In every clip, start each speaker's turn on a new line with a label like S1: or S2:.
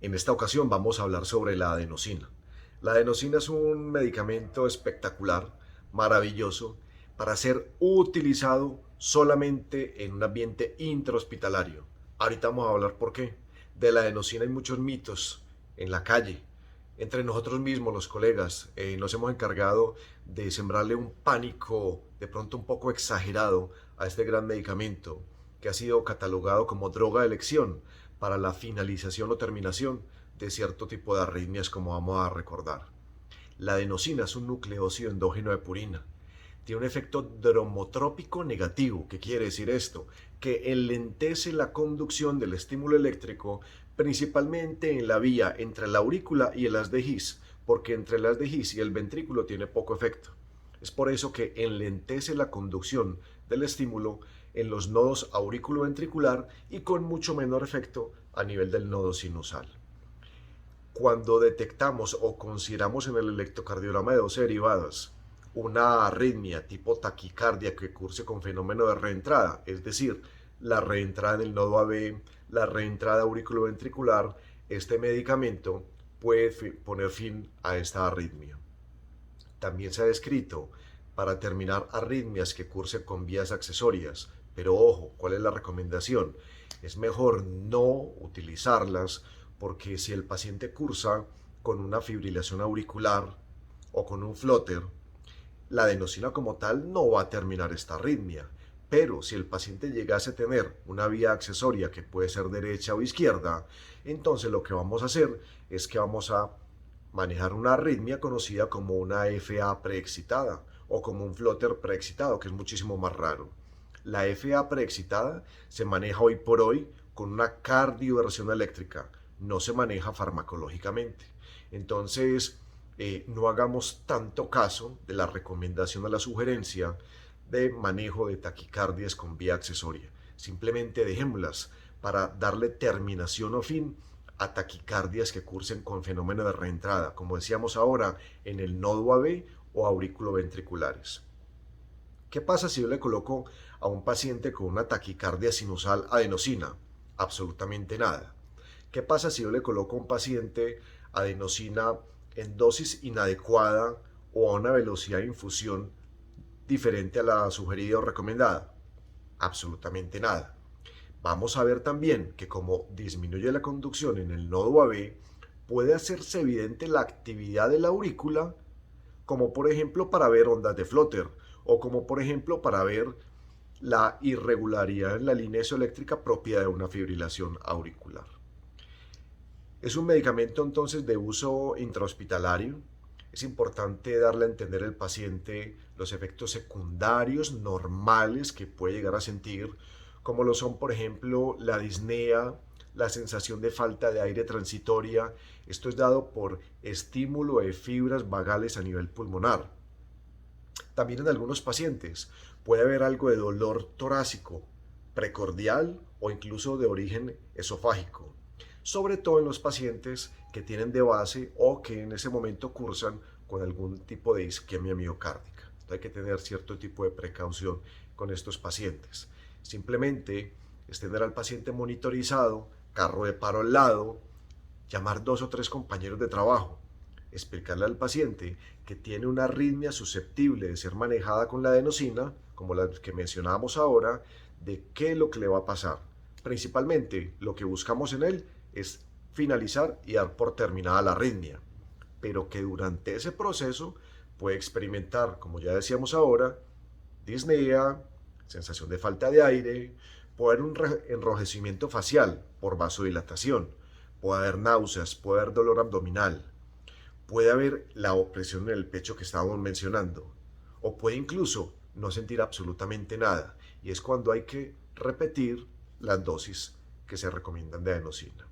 S1: En esta ocasión vamos a hablar sobre la adenosina. La adenosina es un medicamento espectacular, maravilloso, para ser utilizado solamente en un ambiente intrahospitalario. Ahorita vamos a hablar por qué. De la adenosina hay muchos mitos en la calle. Entre nosotros mismos, los colegas, nos hemos encargado de sembrarle un pánico de pronto un poco exagerado a este gran medicamento que ha sido catalogado como droga de elección para la finalización o terminación de cierto tipo de arritmias, como vamos a recordar. La adenosina es un nucleósido endógeno de purina. Tiene un efecto dromotrópico negativo. ¿Qué quiere decir esto? Que enlentece la conducción del estímulo eléctrico, principalmente en la vía entre la aurícula y el haz de His, porque entre el haz de His y el ventrículo tiene poco efecto. Es por eso que enlentece la conducción del estímulo en los nodos auriculoventricular y con mucho menor efecto a nivel del nodo sinusal. Cuando detectamos o consideramos en el electrocardiograma de 12 derivadas una arritmia tipo taquicardia que curse con fenómeno de reentrada, es decir, la reentrada en el nodo AB, la reentrada auriculoventricular, este medicamento puede poner fin a esta arritmia. También se ha descrito para terminar arritmias que cursen con vías accesorias, pero ojo, ¿cuál es la recomendación? Es mejor no utilizarlas porque si el paciente cursa con una fibrilación auricular o con un flóter, la adenosina como tal no va a terminar esta arritmia. Pero si el paciente llegase a tener una vía accesoria que puede ser derecha o izquierda, entonces lo que vamos a hacer es que vamos a manejar una arritmia conocida como una FA preexcitada o como un flóter preexcitado, que es muchísimo más raro. La FA preexcitada se maneja hoy por hoy con una cardioversión eléctrica, no se maneja farmacológicamente. Entonces, no hagamos tanto caso de la recomendación a la sugerencia de manejo de taquicardias con vía accesoria. Simplemente dejémoslas para darle terminación o fin a taquicardias que cursen con fenómeno de reentrada, como decíamos ahora, en el nodo AB o auriculoventriculares. ¿Qué pasa si yo le coloco a un paciente con una taquicardia sinusal adenosina? Absolutamente nada. ¿Qué pasa si yo le coloco a un paciente adenosina en dosis inadecuada o a una velocidad de infusión diferente a la sugerida o recomendada? Absolutamente nada. Vamos a ver también que como disminuye la conducción en el nodo AB, puede hacerse evidente la actividad de la aurícula, como por ejemplo para ver ondas de flóter, o como por ejemplo para ver la irregularidad en la línea isoeléctrica propia de una fibrilación auricular. Es un medicamento entonces de uso intrahospitalario. Es importante darle a entender al paciente los efectos secundarios normales que puede llegar a sentir, como lo son, por ejemplo, la disnea, la sensación de falta de aire transitoria. Esto es dado por estímulo de fibras vagales a nivel pulmonar. También en algunos pacientes puede haber algo de dolor torácico, precordial o incluso de origen esofágico, sobre todo en los pacientes que tienen de base o que en ese momento cursan con algún tipo de isquemia miocárdica. Entonces hay que tener cierto tipo de precaución con estos pacientes. Simplemente es tener al paciente monitorizado, carro de paro al lado, llamar 2 o 3 compañeros de trabajo, explicarle al paciente que tiene una arritmia susceptible de ser manejada con la adenosina, como la que mencionábamos ahora, de qué es lo que le va a pasar. Principalmente lo que buscamos en él es finalizar y dar por terminada la arritmia, pero que durante ese proceso puede experimentar, como ya decíamos ahora, disnea, sensación de falta de aire, puede haber un enrojecimiento facial por vasodilatación, puede haber náuseas, puede haber dolor abdominal, puede haber la opresión en el pecho que estábamos mencionando, o puede incluso no sentir absolutamente nada, y es cuando hay que repetir las dosis que se recomiendan de adenosina.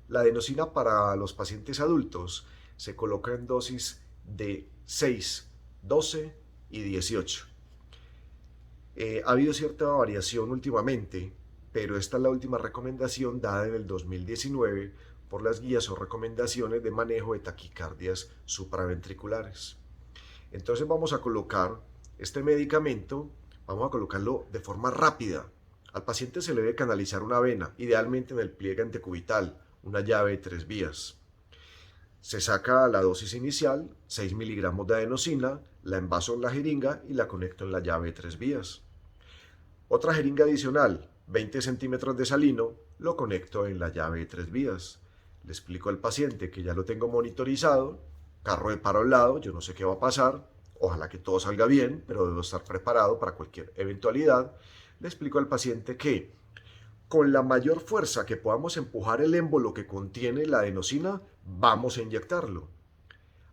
S1: La adenosina para los pacientes adultos se coloca en dosis de 6, 12 y 18. Ha habido cierta variación últimamente, pero esta es la última recomendación dada en el 2019 por las guías o recomendaciones de manejo de taquicardias supraventriculares. Entonces vamos a colocar este medicamento, vamos a colocarlo de forma rápida. Al paciente se le debe canalizar una vena, idealmente en el pliegue antecubital una llave de 3 vías. Se saca la dosis inicial, 6 miligramos de adenosina, la envaso en la jeringa y la conecto en la llave de 3 vías. Otra jeringa adicional, 20 centímetros de salino, lo conecto en la llave de 3 vías. Le explico al paciente que ya lo tengo monitorizado, carro de paro al lado, yo no sé qué va a pasar, ojalá que todo salga bien, pero debo estar preparado para cualquier eventualidad. Le explico al paciente que con la mayor fuerza que podamos empujar el émbolo que contiene la adenosina, vamos a inyectarlo.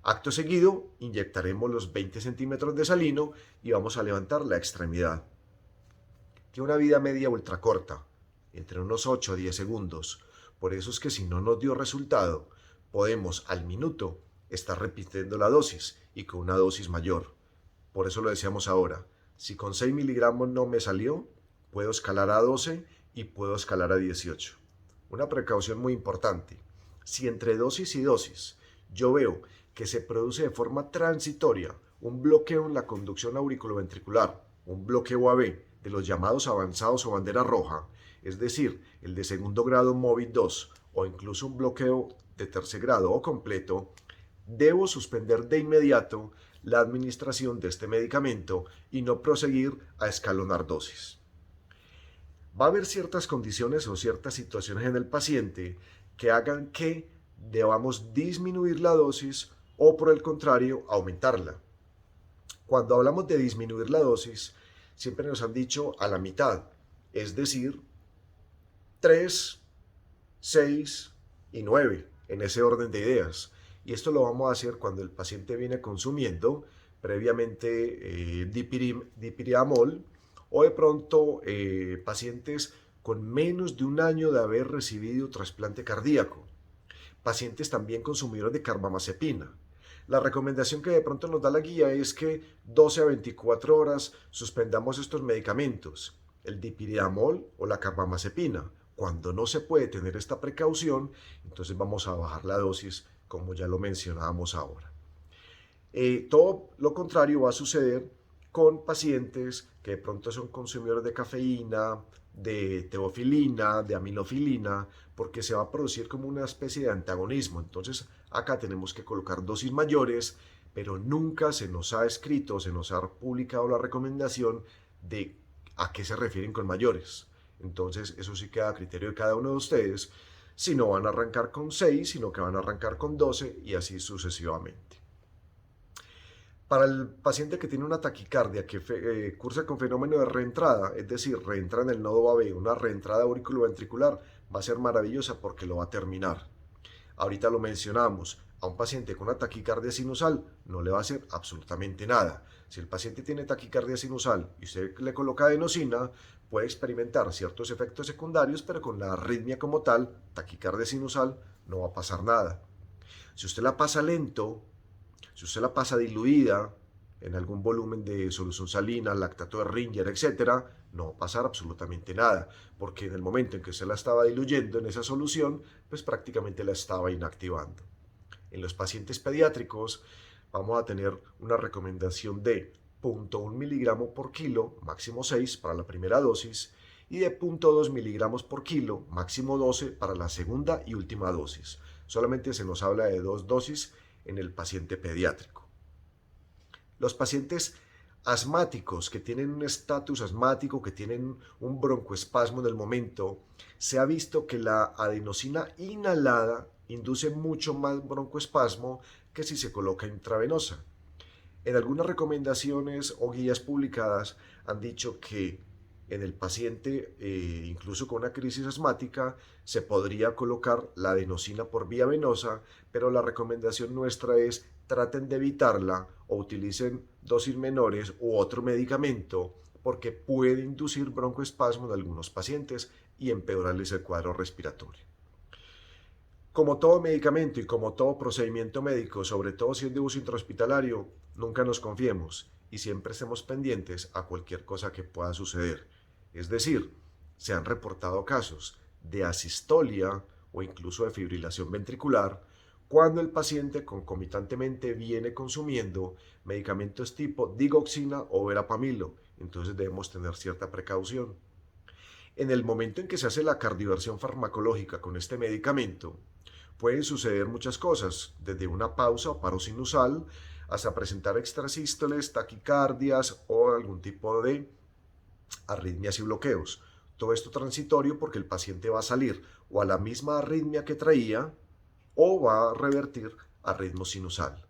S1: Acto seguido, inyectaremos los 20 centímetros de salino y vamos a levantar la extremidad. Tiene una vida media ultra corta, entre unos 8 a 10 segundos. Por eso es que si no nos dio resultado, podemos al minuto estar repitiendo la dosis y con una dosis mayor. Por eso lo decíamos ahora. Si con 6 miligramos no me salió, puedo escalar a 12 y puedo escalar a 18. Una precaución muy importante. Si entre dosis y dosis yo veo que se produce de forma transitoria un bloqueo en la conducción auriculoventricular, un bloqueo AB de los llamados avanzados o bandera roja, es decir, el de segundo grado MOVID 2 o incluso un bloqueo de tercer grado o completo, debo suspender de inmediato la administración de este medicamento y no proseguir a escalonar dosis. Va a haber ciertas condiciones o ciertas situaciones en el paciente que hagan que debamos disminuir la dosis o por el contrario aumentarla. Cuando hablamos de disminuir la dosis, siempre nos han dicho a la mitad, es decir, 3, 6 y 9, en ese orden de ideas. Y esto lo vamos a hacer cuando el paciente viene consumiendo previamente dipiriamol o de pronto pacientes con menos de un año de haber recibido trasplante cardíaco. Pacientes también consumidores de carbamazepina. La recomendación que de pronto nos da la guía es que 12 a 24 horas suspendamos estos medicamentos, el dipiriamol o la carbamazepina. Cuando no se puede tener esta precaución, entonces vamos a bajar la dosis, como ya lo mencionábamos ahora. Todo lo contrario va a suceder con pacientes que de pronto son consumidores de cafeína, de teofilina, de aminofilina, porque se va a producir como una especie de antagonismo. Entonces acá tenemos que colocar dosis mayores, pero nunca se nos ha escrito, se nos ha publicado la recomendación de a qué se refieren con mayores. Entonces eso sí queda a criterio de cada uno de ustedes, si no van a arrancar con 6, sino que van a arrancar con 12 y así sucesivamente. Para el paciente que tiene una taquicardia que cursa con fenómeno de reentrada, es decir, reentra en el nodo AB, una reentrada auriculoventricular, va a ser maravillosa porque lo va a terminar. Ahorita lo mencionamos, a un paciente con una taquicardia sinusal no le va a hacer absolutamente nada. Si el paciente tiene taquicardia sinusal y usted le coloca adenosina, puede experimentar ciertos efectos secundarios, pero con la arritmia como tal, taquicardia sinusal, no va a pasar nada. Si usted la pasa lento, si usted la pasa diluida en algún volumen de solución salina, lactato de Ringer, etc., no va a pasar absolutamente nada, porque en el momento en que usted la estaba diluyendo en esa solución, pues prácticamente la estaba inactivando. En los pacientes pediátricos vamos a tener una recomendación de 0.1 miligramo por kilo, máximo 6 para la primera dosis, y de 0.2 miligramos por kilo, máximo 12 para la segunda y última dosis. Solamente se nos habla de 2 dosis en el paciente pediátrico. Los pacientes asmáticos que tienen un estatus asmático, que tienen un broncoespasmo en el momento, se ha visto que la adenosina inhalada induce mucho más broncoespasmo que si se coloca intravenosa. En algunas recomendaciones o guías publicadas han dicho que en el paciente, incluso con una crisis asmática, se podría colocar la adenosina por vía venosa, pero la recomendación nuestra es traten de evitarla o utilicen dosis menores u otro medicamento porque puede inducir broncoespasmo en algunos pacientes y empeorarles el cuadro respiratorio. Como todo medicamento y como todo procedimiento médico, sobre todo si es de uso intrahospitalario, nunca nos confiemos y siempre estemos pendientes a cualquier cosa que pueda suceder. Es decir, se han reportado casos de asistolia o incluso de fibrilación ventricular cuando el paciente concomitantemente viene consumiendo medicamentos tipo digoxina o verapamilo. Entonces debemos tener cierta precaución. En el momento en que se hace la cardioversión farmacológica con este medicamento, pueden suceder muchas cosas, desde una pausa o paro sinusal hasta presentar extrasístoles, taquicardias o algún tipo de arritmias y bloqueos. Todo esto transitorio porque el paciente va a salir o a la misma arritmia que traía o va a revertir a ritmo sinusal.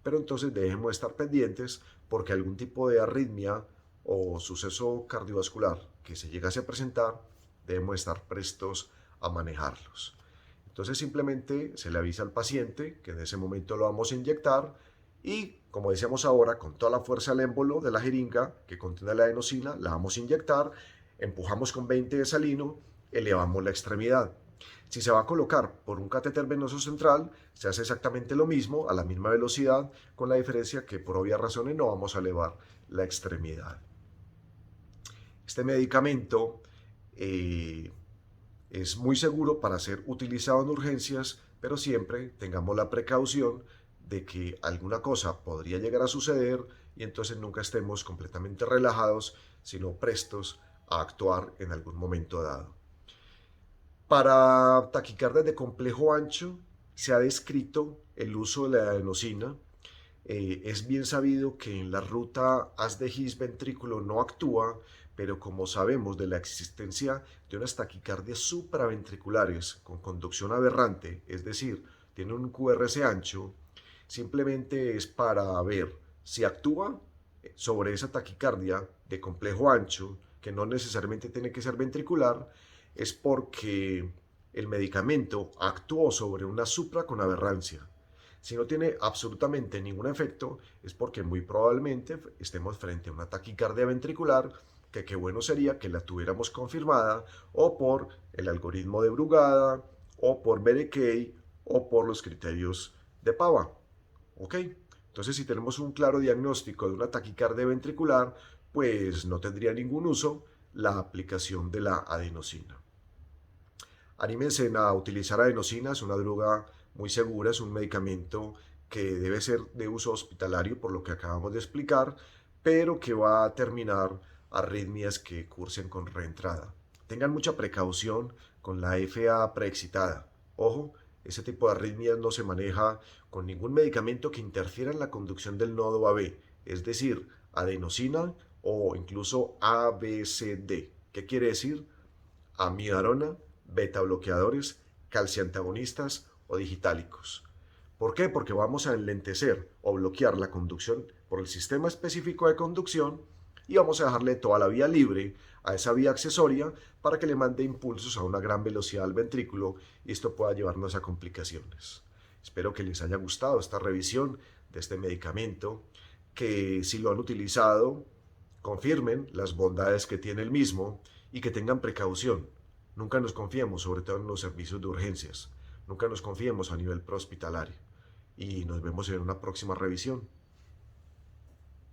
S1: Pero entonces debemos estar pendientes porque algún tipo de arritmia o suceso cardiovascular que se llegase a presentar, debemos estar prestos a manejarlos. Entonces simplemente se le avisa al paciente que en ese momento lo vamos a inyectar y, como decíamos ahora, con toda la fuerza del émbolo de la jeringa que contiene la adenosina, la vamos a inyectar, empujamos con 20 de salino, elevamos la extremidad. Si se va a colocar por un catéter venoso central, se hace exactamente lo mismo, a la misma velocidad, con la diferencia que por obvias razones no vamos a elevar la extremidad. Este medicamento es muy seguro para ser utilizado en urgencias, pero siempre tengamos la precaución de que alguna cosa podría llegar a suceder y entonces nunca estemos completamente relajados, sino prestos a actuar en algún momento dado. Para taquicardias de complejo ancho se ha descrito el uso de la adenosina. Es bien sabido que en la ruta haz de His ventrículo no actúa, pero como sabemos de la existencia de unas taquicardias supraventriculares con conducción aberrante, es decir, tienen un QRS ancho, simplemente es para ver si actúa sobre esa taquicardia de complejo ancho, que no necesariamente tiene que ser ventricular, es porque el medicamento actuó sobre una supra con aberrancia. Si no tiene absolutamente ningún efecto, es porque muy probablemente estemos frente a una taquicardia ventricular, que qué bueno sería que la tuviéramos confirmada, o por el algoritmo de Brugada, o por Berekey, o por los criterios de Pava. ¿Ok? Entonces, si tenemos un claro diagnóstico de una taquicardia ventricular, pues no tendría ningún uso la aplicación de la adenosina. Anímense a utilizar adenosina, es una droga muy segura, es un medicamento que debe ser de uso hospitalario, por lo que acabamos de explicar, pero que va a terminar arritmias que cursen con reentrada. Tengan mucha precaución con la FA preexcitada. Ojo, ese tipo de arritmias no se maneja con ningún medicamento que interfiera en la conducción del nodo AB, es decir, adenosina o incluso ABCD. ¿Qué quiere decir? Amidarona, beta bloqueadores, calciantagonistas o digitálicos. ¿Por qué? Porque vamos a enlentecer o bloquear la conducción por el sistema específico de conducción y vamos a dejarle toda la vía libre a esa vía accesoria para que le mande impulsos a una gran velocidad al ventrículo y esto pueda llevarnos a complicaciones. Espero que les haya gustado esta revisión de este medicamento, que si lo han utilizado, confirmen las bondades que tiene el mismo y que tengan precaución. Nunca nos confiemos, sobre todo en los servicios de urgencias. Nunca nos confiemos a nivel prehospitalario. Y nos vemos en una próxima revisión.